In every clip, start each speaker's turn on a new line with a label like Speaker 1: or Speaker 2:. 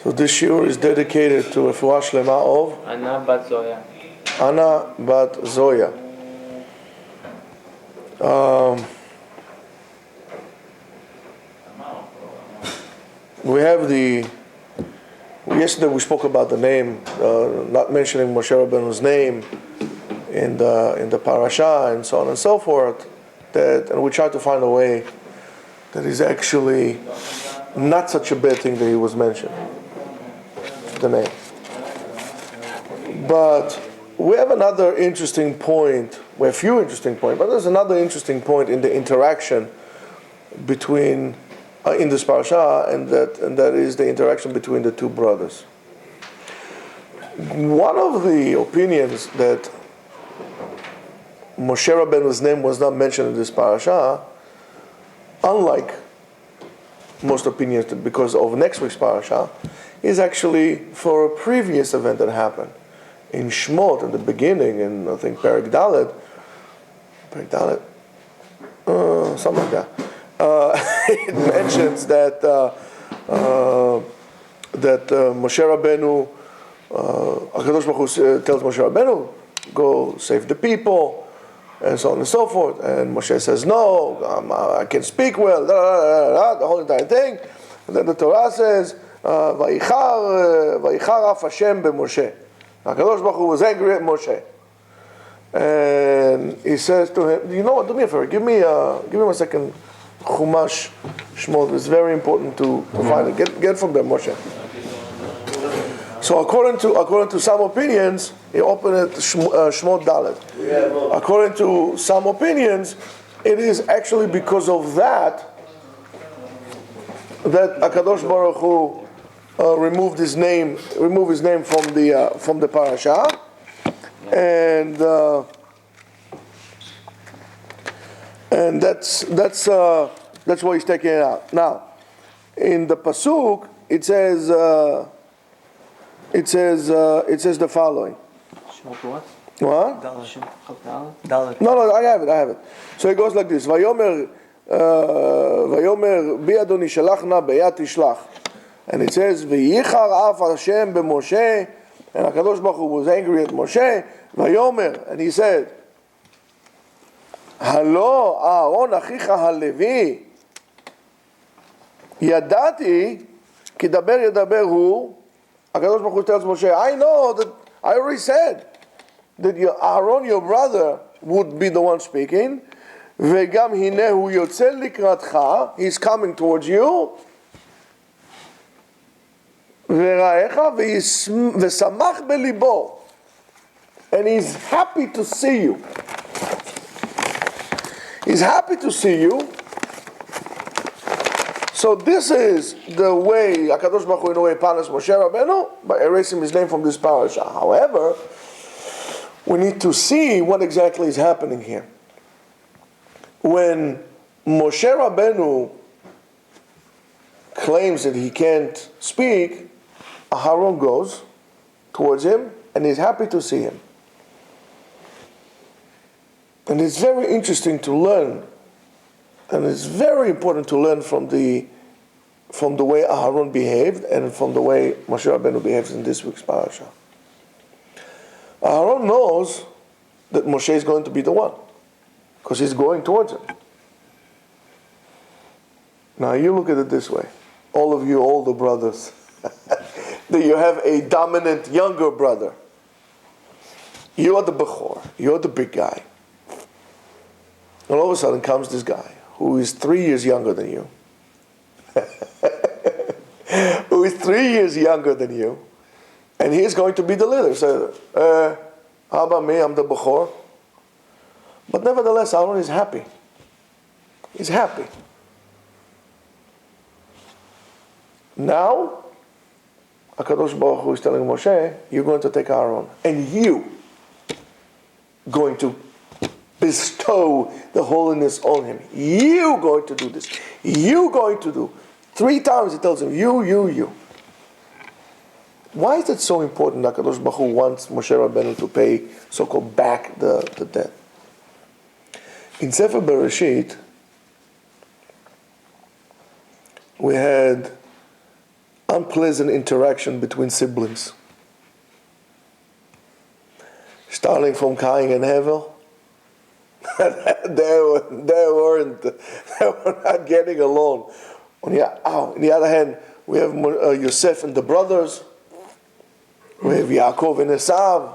Speaker 1: So this shiur is dedicated to Refuah Shlema of
Speaker 2: Anna Bat Zoya.
Speaker 1: Anna Bat Zoya. We have yesterday we spoke about the name, not mentioning Moshe Rabbeinu's name in the parasha and so on and so forth. And we tried to find a way that is actually not such a bad thing that he was mentioned, the name. But we have another interesting point. We have a few interesting points, but there's another interesting point in the interaction between in this parasha, and that is the interaction between the two brothers. One of the opinions that Moshe Rabbeinu's name was not mentioned in this parasha, unlike most opinions because of next week's parasha, is actually for a previous event that happened in Shmot in the beginning, in I think Perek Dalet, something like that. It mentions that Moshe Rabbeinu, HaKadosh Baruch Hu tells Moshe Rabbeinu, go save the people, and so on and so forth. And Moshe says, no, I can speak well, the whole entire thing. And then the Torah says, Vayichar af Hashem b'Moshe. HaKadosh Baruch Hu was angry at Moshe. And he says to him, you know what, do me a favor, give me 1 second. Chumash Shmot. It's very important to find it. Get from there, Moshe. So according to some opinions, he opened it Shmot Dalet. According to some opinions, it is actually because of that HaKadosh Baruch Hu removed his name from the parasha, and that's why he's taking it out. Now, in the pasuk, it says the following. What? No, I have it. So it goes like this: Vayomer bi Adoni shalachna beyad tishlach, and it says V'yichar af Hashem b'Moshe, and HaKadosh Baruch Hu was angry at Moshe. Vayomer, and he said, Halo Aaron achicha halevi yadati ki daber yadaber hu. HaKadosh Baruch Hu tells Moshe, I know that I already said that Aaron, your brother, would be the one speaking. Vegam hinehu yotzel likratcha, he's coming towards you. V'raecha v'samach belibo, and he's happy to see you. He's happy to see you. So this is the way HaKadosh Baruch Hu in a way punished Moshe Rabbeinu by erasing his name from this parasha. However, we need to see what exactly is happening here. When Moshe Rabbeinu claims that he can't speak, Aharon goes towards him and he's happy to see him. And it's very interesting to learn, and it's very important to learn from the way Aharon behaved and from the way Moshe Rabbeinu behaves in this week's parasha. Aharon knows that Moshe is going to be the one, because he's going towards him. Now you look at it this way, all of you older brothers, that you have a dominant younger brother. You are the Bechor, you're the big guy. And all of a sudden comes this guy who is 3 years younger than you. Who is 3 years younger than you. And he's going to be the leader. So, how about me? I'm the Bechor. But nevertheless, Aaron is happy. He's happy. Now, HaKadosh Baruch Hu is telling Moshe, you're going to take Aaron. And you going to bestow the holiness on him. You going to do this. You going to do. 3 times he tells him, you. Why is it so important that HaKadosh Baruch Hu wants Moshe Rabbeinu to pay, so-called, back the debt? In Sefer Bereshit, we had unpleasant interaction between siblings. Starting from Cain and Hevel, they were not getting along. On the other hand, we have Yosef and the brothers. We have Yaakov and Esav,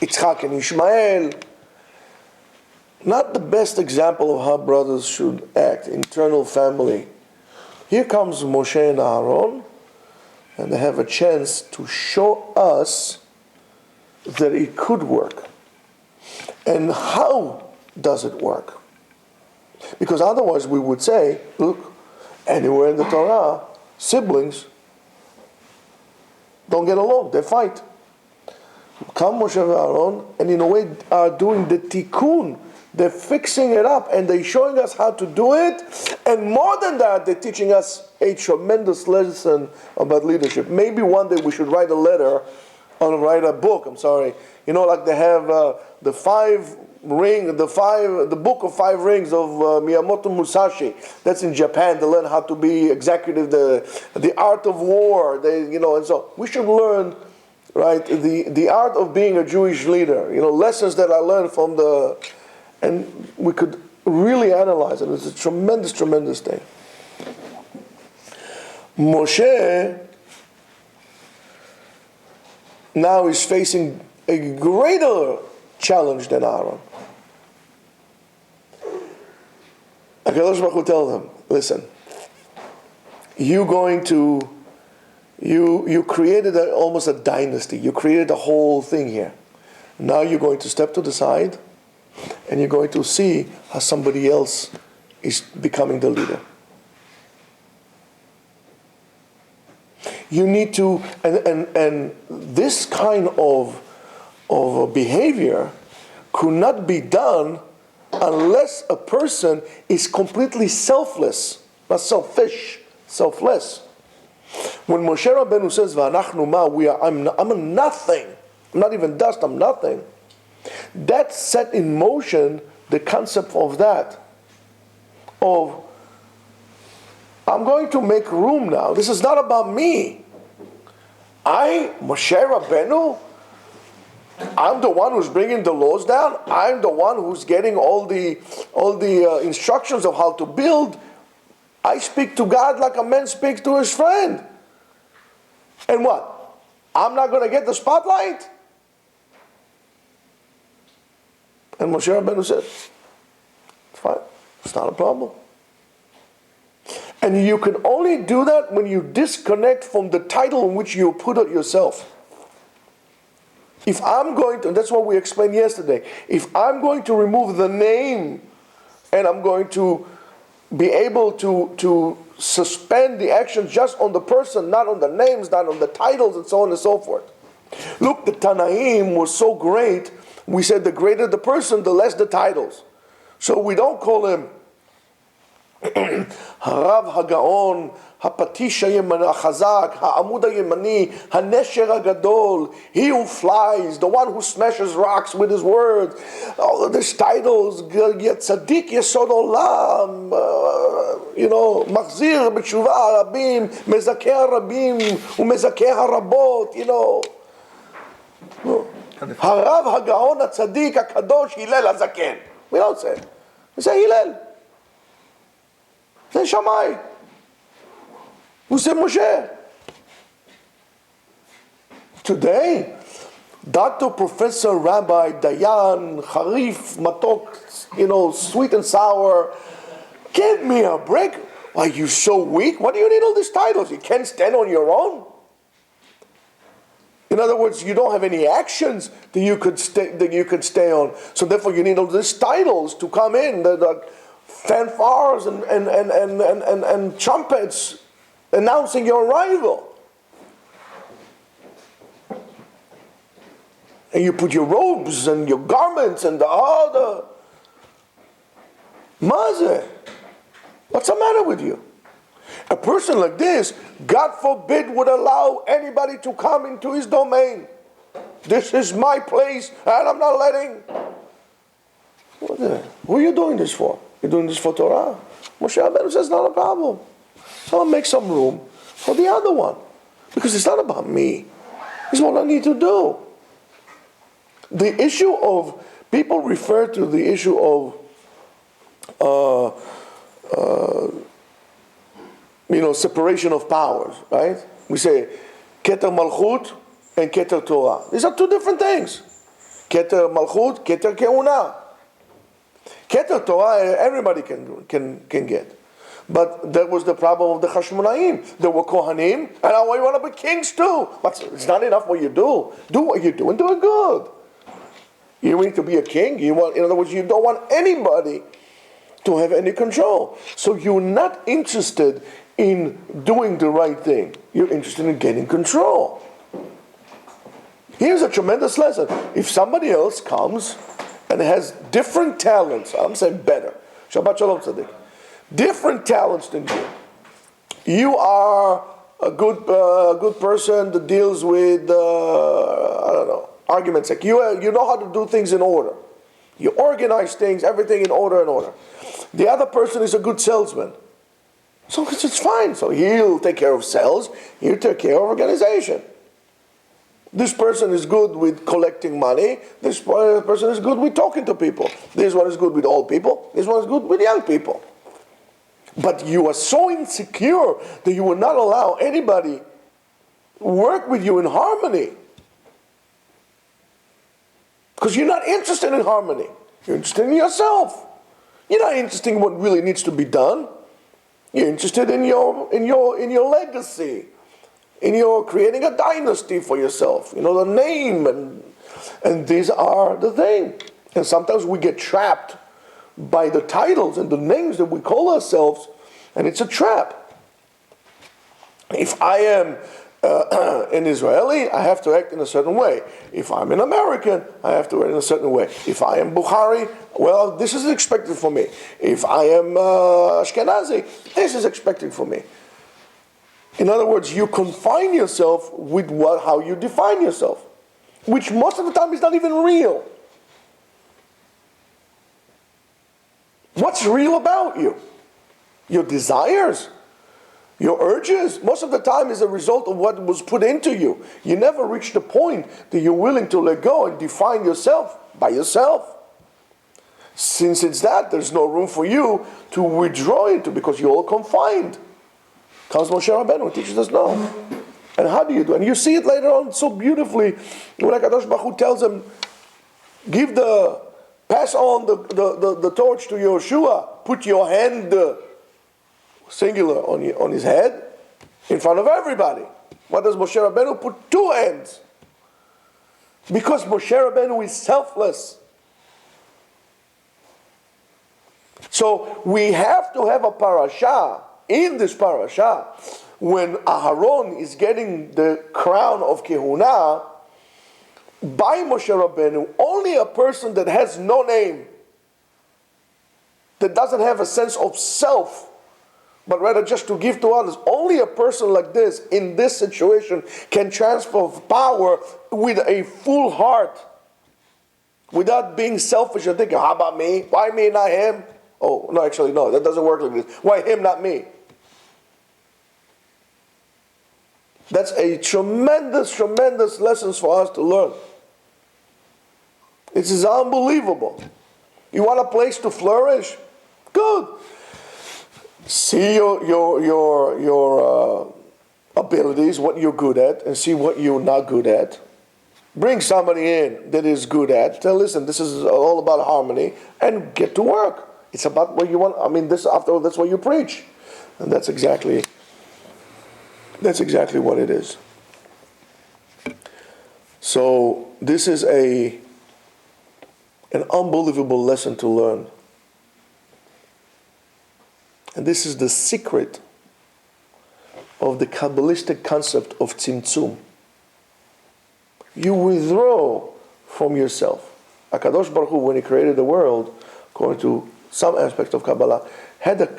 Speaker 1: Yitzchak and Ishmael. Not the best example of how brothers should act, internal family. Here comes Moshe and Aaron, and they have a chance to show us that it could work. And how does it work? Because otherwise we would say, look, anywhere in the Torah, siblings don't get along, they fight. Come Moshe and Aaron, and in a way are doing the tikkun. They're fixing it up, and they're showing us how to do it. And more than that, they're teaching us a tremendous lesson about leadership. Maybe one day we should write a book. Like they have the book of 5 rings of Miyamoto Musashi. That's in Japan. They learn how to be executive, the art of war. And so we should learn, right, the art of being a Jewish leader. Lessons that I learned from and we could really analyze it. It's a tremendous, tremendous thing. Moshe now is facing a greater challenge than Aaron. HaKadosh Baruch Hu tells them, listen, you created almost a dynasty. You created the whole thing here. Now you're going to step to the side, and you're going to see how somebody else is becoming the leader. You need to, and this kind of behavior could not be done unless a person is completely selfless, not selfish, selfless. When Moshe Rabbeinu says, "V'anachnu ma," I'm a nothing. I'm not even dust. I'm nothing. That set in motion the concept of that. I'm going to make room now. This is not about me. Moshe Rabbeinu, I'm the one who's bringing the laws down. I'm the one who's getting all the instructions of how to build. I speak to God like a man speaks to his friend. And what? I'm not going to get the spotlight? And Moshe Rabbeinu said, it's fine. It's not a problem. And you can only do that when you disconnect from the title in which you put it yourself. If I'm going to, and that's what we explained yesterday, if I'm going to remove the name and I'm going to be able to suspend the action just on the person, not on the names, not on the titles, and so on and so forth. Look, the Tanaim was so great, we said the greater the person, the less the titles. So we don't call him Harav Hagaon, Hapatish HaChazak, Ha'amud HaYemani, HaNesher HaGadol, he who flies, the one who smashes rocks with his words. All of these titles, Tzadik Yesod Olam, Machzir B'tshuva Harabim, Mezakeh Harabim, Umezakeh Harabot, Harav Hagaon HaTzadik HaKadosh Hillel HaZaken. We don't say it. We say Hillel. Say Shammai. We say Moshe. Today, Dr. Professor Rabbi Dayan, Harif, Matok, sweet and sour, give me a break. Are you so weak? What do you need all these titles? You can't stand on your own? In other words, you don't have any actions that you could stay on. So therefore you need all these titles to come in, the fanfares and trumpets announcing your arrival. And you put your robes and your garments and the Maze. What's the matter with you? A person like this, God forbid, would allow anybody to come into his domain. This is my place, and I'm not letting. Who are you doing this for? You're doing this for Torah? Moshe Rabbeinu says, not a problem. So I'll make some room. for the other one. Because it's not about me. It's what I need to do. The issue of, people refer to the issue of, separation of powers, right? We say, Keter Malchut and Keter Torah. These are two different things. Keter Malchut, Keter Keuna. Keter Torah, everybody can get. But that was the problem of the Hashmonaim. There were Kohanim, and now you want to be kings too. But it's not enough what you do. Do what you do and do it good. You need to be a king. In other words, you don't want anybody to have any control. So you're not interested in doing the right thing. You're interested in getting control. Here's a tremendous lesson. If somebody else comes and has different talents, I'm saying better. Shabbat Shalom Tzaddik. Different talents than you. You are a good person that deals with, arguments. Like you know how to do things in order. You organize things, everything in order. The other person is a good salesman. So it's fine. So he'll take care of sales, he'll take care of organization. This person is good with collecting money. This person is good with talking to people. This one is good with old people. This one is good with young people. But you are so insecure that you will not allow anybody work with you in harmony. Because you're not interested in harmony. You're interested in yourself. You're not interested in what really needs to be done. You're interested in your legacy. In your creating a dynasty for yourself. The name and these are the thing. And sometimes we get trapped by the titles and the names that we call ourselves, and it's a trap. If I am an Israeli, I have to act in a certain way. If I'm an American, I have to act in a certain way. If I am Bukhari, well, this is expected for me. If I am Ashkenazi, this is expected for me. In other words, you confine yourself with how you define yourself, which most of the time is not even real. What's real about you? Your desires, your urges, most of the time is a result of what was put into you. You never reach the point that you're willing to let go and define yourself by yourself. Since it's that, there's no room for you to withdraw into, because you're all confined. Comes Moshe Rabbeinu, teaches us no. And how do you do it? And you see it later on so beautifully when HaKadosh Baruch Hu tells him, pass on the torch to Yehoshua, put your hand, singular, on his head, in front of everybody. What does Moshe Rabbeinu put? 2 hands. Because Moshe Rabbeinu is selfless. So we have to have a parasha. In this parasha, when Aharon is getting the crown of Kehuna, by Moshe Rabbeinu, only a person that has no name, that doesn't have a sense of self, but rather just to give to others, only a person like this, in this situation, can transfer power with a full heart, without being selfish and thinking, how about me? Why me, not him? Oh, no, actually, no, that doesn't work like this. Why him, not me? That's a tremendous, tremendous lesson for us to learn. It is unbelievable. You want a place to flourish? Good. See your abilities, what you're good at, and see what you're not good at. Bring somebody in that is good at. Tell, listen, this is all about harmony, and get to work. It's about what you want. This, after all, that's what you preach, and that's exactly what it is. So this is an unbelievable lesson to learn. And this is the secret of the Kabbalistic concept of tzimtzum. You withdraw from yourself. HaKadosh Baruch Hu, when he created the world, according to some aspects of Kabbalah, had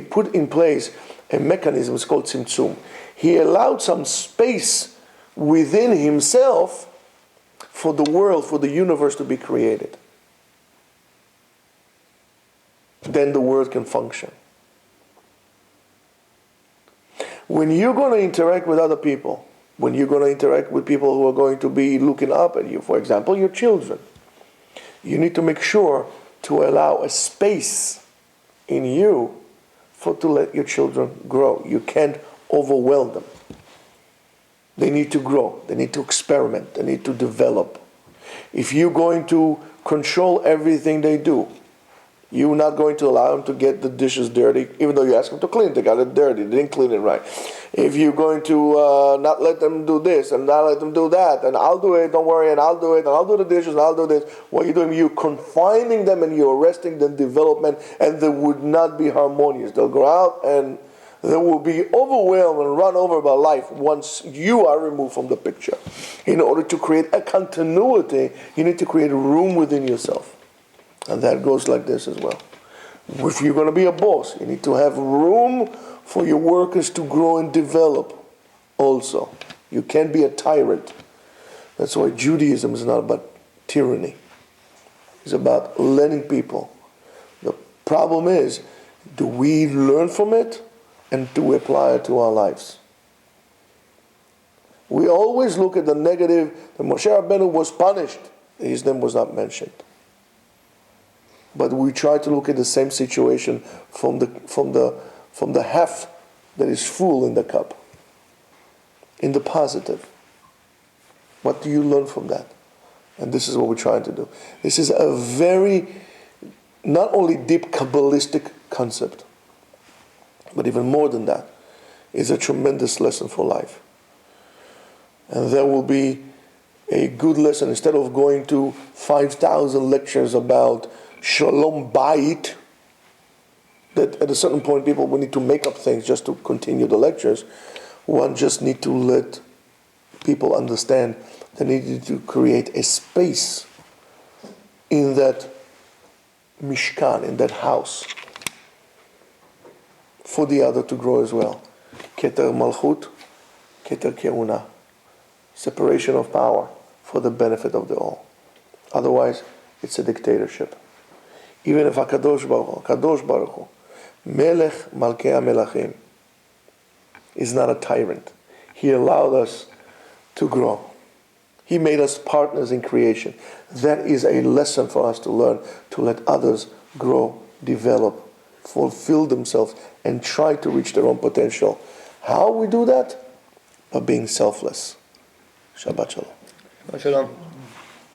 Speaker 1: put in place a mechanism. It's called tzimtzum. He allowed some space within himself for the world, for the universe to be created. Then the world can function. When you're going to interact with other people, when you're going to interact with people who are going to be looking up at you, for example, your children, you need to make sure to allow a space in you to let your children grow. You can't overwhelm them. They need to grow. They need to experiment. They need to develop. If you're going to control everything they do, you're not going to allow them to get the dishes dirty, even though you ask them to clean. They got it dirty. They didn't clean it right. If you're going to not let them do this and not let them do that, and I'll do it, don't worry, and I'll do it, and I'll do the dishes, and I'll do this, what you're doing, you're confining them and you're arresting their development, and they would not be harmonious. They'll go out and they will be overwhelmed and run over by life once you are removed from the picture. In order to create a continuity, you need to create a room within yourself. And that goes like this as well. If you're going to be a boss, you need to have room for your workers to grow and develop also. You can't be a tyrant. That's why Judaism is not about tyranny. It's about letting people. The problem is, do we learn from it and do we apply it to our lives? We always look at the negative. That Moshe Rabbeinu was punished. His name was not mentioned. But we try to look at the same situation from the half that is full in the cup. In the positive. What do you learn from that? And this is what we're trying to do. This is a very, not only deep Kabbalistic concept, but even more than that, is a tremendous lesson for life. And there will be a good lesson. Instead of going to 5,000 lectures about Shalom Bayit, that at a certain point people will need to make up things just to continue the lectures, one just need to let people understand they need to create a space in that Mishkan, in that house, for the other to grow as well. Keter Malchut, Keter Keuna. Separation of power for the benefit of the all. Otherwise, it's a dictatorship. Even if Kadosh Baruch Hu, Melech Malkei HaMelachim, is not a tyrant. He allowed us to grow. He made us partners in creation. That is a lesson for us to learn, to let others grow, develop, fulfill themselves, and try to reach their own potential. How we do that? By being selfless. Shabbat Shalom.
Speaker 2: Shabbat Shalom.